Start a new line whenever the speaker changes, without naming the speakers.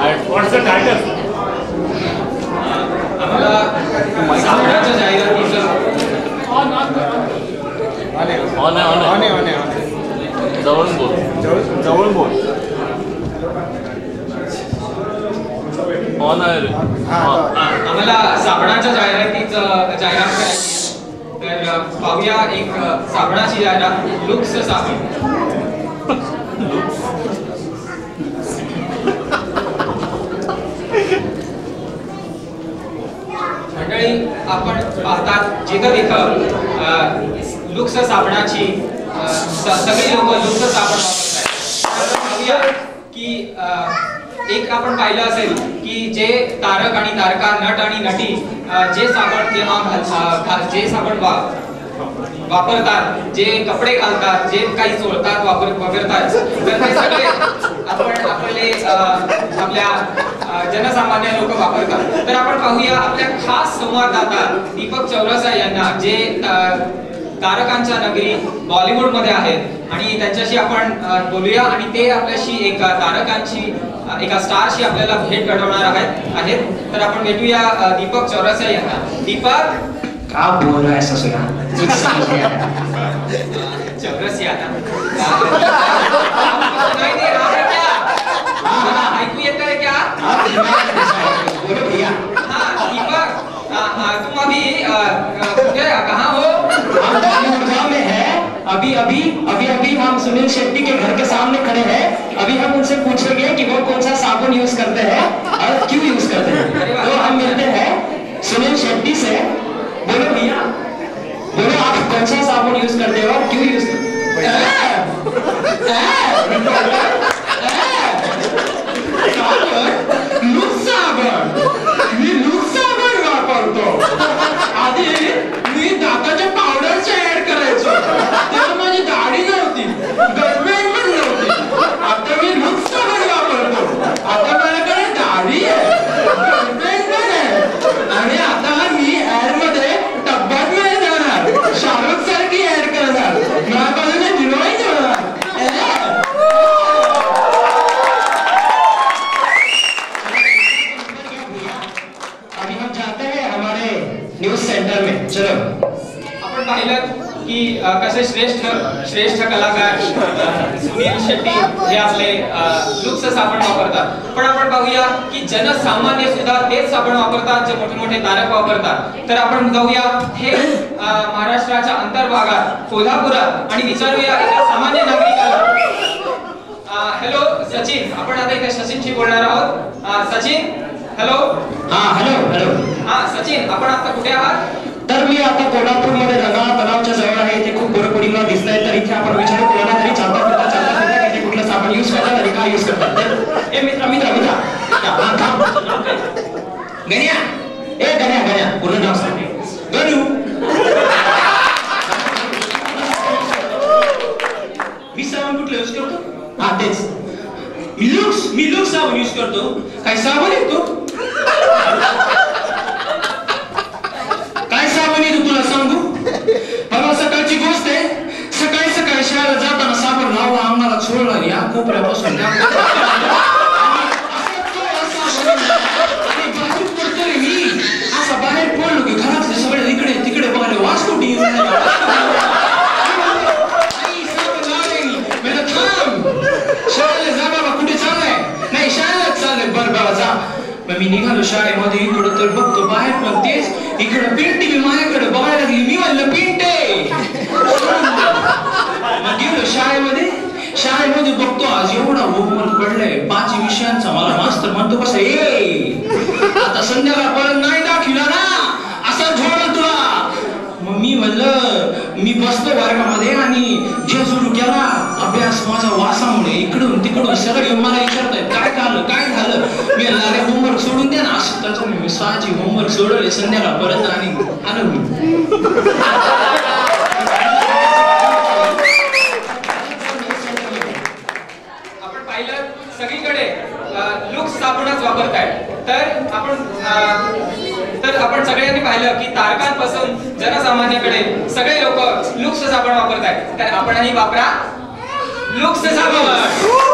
What's the title?
आम्हाला साबणाच्या जाहिरातीचं
on आहे जवळून बोल ऑन आहे रे.
आम्हाला साबणाच्या जाहिरातीचं जाहिरात करायची. तर पाहूया एक साबणाची जाहिरात. लुक्स साबण. मंडळी, आपण पाहतात जिथं तिथं लुक्स साबणाची सगळी लोक लुक्स साबण वापरतात. पाहूया की एक आपण पाहिलं असेल की जे तारक आणि तारका, नट आणि नटी जे साबण जे साबण वापरतात, जे कपडे घालतात, जे काही चोळतात वापरतात, तर ते सगळे आपल्या जनसामान्य लोक वापरतात. तर आपण पाहूया आपल्या खास संवाददाता दीपक चौरसिया यांना, जे तारकांच्या नगरी बॉलिवूड मध्ये आहेत, आणि त्यांच्याशी आपण बोलूया आणि ते आपल्याशी एका स्टारशी आपल्याला भेट घडवणार आहेत. तर आपण भेटूया दीपक चौरसिया यांना. दीपक,
क्या बोल रहा है ससुरा?
चौरसिया ना नहीं दे रहा है क्या? ऐकू येतं है क्या?
बोलो भैया.
हाँ दीपक, तुम अभी कहाँ हो?
हम बॉलीवुड में हैं. अभी हम सुनील शेट्टी के घर के सामने खड़े हैं. अभी हम उनसे पूछेंगे कि वो कौन सा साबुन यूज करते हैं और क्यों यूज करते हैं. तो हम मिलते हैं सुनील शेट्टी से. बोलो भैया, बोलो आप कौन सा साबुन यूज करते हो और क्यों यूज करते हो?
आधी मी दाताच्या पावडरच्या ऍड करायचो, तेव्हा माझी दाढी नव्हती, गर्लफ्रेंड पण नव्हती. आता मी लुक्स साबण वापरतो. आता माझ्याकडे दाढी आहे, गर्लफ्रेंड पण आहे, आणि आता मी ऍड मध्ये डब्यात मध्ये जाणार, शाहरुख सारखी ऍड करणार, माझ्या बाजूने हिरोईन होणार.
अभी हम जाते हैं हमारे न्यूज सेंटर में. चलो.
आपण पाहिलं की कसे श्रेष्ठ कलाकार सुनील शेट्टी हे आपले लुक्स साबण वापरतात. पण आपण पाहूया की जनसामान्य सुद्धा तेच साबण वापरतात जे मोठे मोठे तारक वापरतात. तर आपण जाऊया हे महाराष्ट्राच्या अंतर्भागात कोल्हापुरात आणि विचारूया एका सामान्य नागरिकाला. हॅलो सचिन, आपण आता इथे सचिनशी बोलणार आहोत. सचिन, हॅलो.
हॅलो.
सचिन, आपण आता कुठे आहात?
तर मी आता कोल्हापूरमध्ये रंगाळा तलावच्या जवळ आहे. इथे खूप गोरकोडीला दिसतंय. तर इथे आपण विचारू कोणाला तरी चालता फिरता की कुठलं साबण यूज करतात आणि काय यूज करतात. ए मित्र गण्या, गण्या पूर्ण नाव सांग. गणू.
मी साबण कुठलं यूज करतो?
हा तेच.
मी लुक्स साबण यूज करतो. काय साबण येतो? काय साबण येतो तुला सांगू? परवा सकाळची गोष्ट आहे. सकाळी शाळेला जाताना साबण लावला, अंगाला चोळला, या कोपऱ्यापासून त्या आणि बाजूत पडतोय मी. असा बाहेर पडलो की घरातले सगळे इकडे तिकडे बघायला, वास कुठे येऊन शाळेला जा बाबा. कुठे चाललाय? नाही शाळेलाच चाललंय. बरं बाबा जा. मग मी निघालो शाळेमध्ये. इकडं तर बघतो बाहेर पण तेच. इकडं पिंटी मी माझ्याकडे बघायला लागली. मी म्हणलं पिंटे. मग गेलो शाळेमध्ये बघतो आज एवढा होमवर्क पडलाय 5 विषयांचा. मला मास्तर म्हणतो कसं, आता संध्याकाळपर्यंत नाही दाखविला ना, असा झोडल तुला. मग मी म्हणलं, मी बसतो वर्गामध्ये आणि जे सुरू केला अभ्यास माझा वासामुळे इकडून तिकडून सगळे मला विचारतायत काय झालं. मी अरे होमवर्क सोडून द्या ना. असं त्याचं मी साहजी होमवर्क सोडवले संध्याकाळपर्यंत आणि आलो मी.
आपण पाहिलं सगळीकडे लुक्स साबणच वापरतायत. तर आपण सगळ्यांनी पाहिलं की तारकांपासून जनसामान्याकडे सगळे लोक लुक्स साबण वापरतायत. तर आपणही वापरा लुक्स साबण.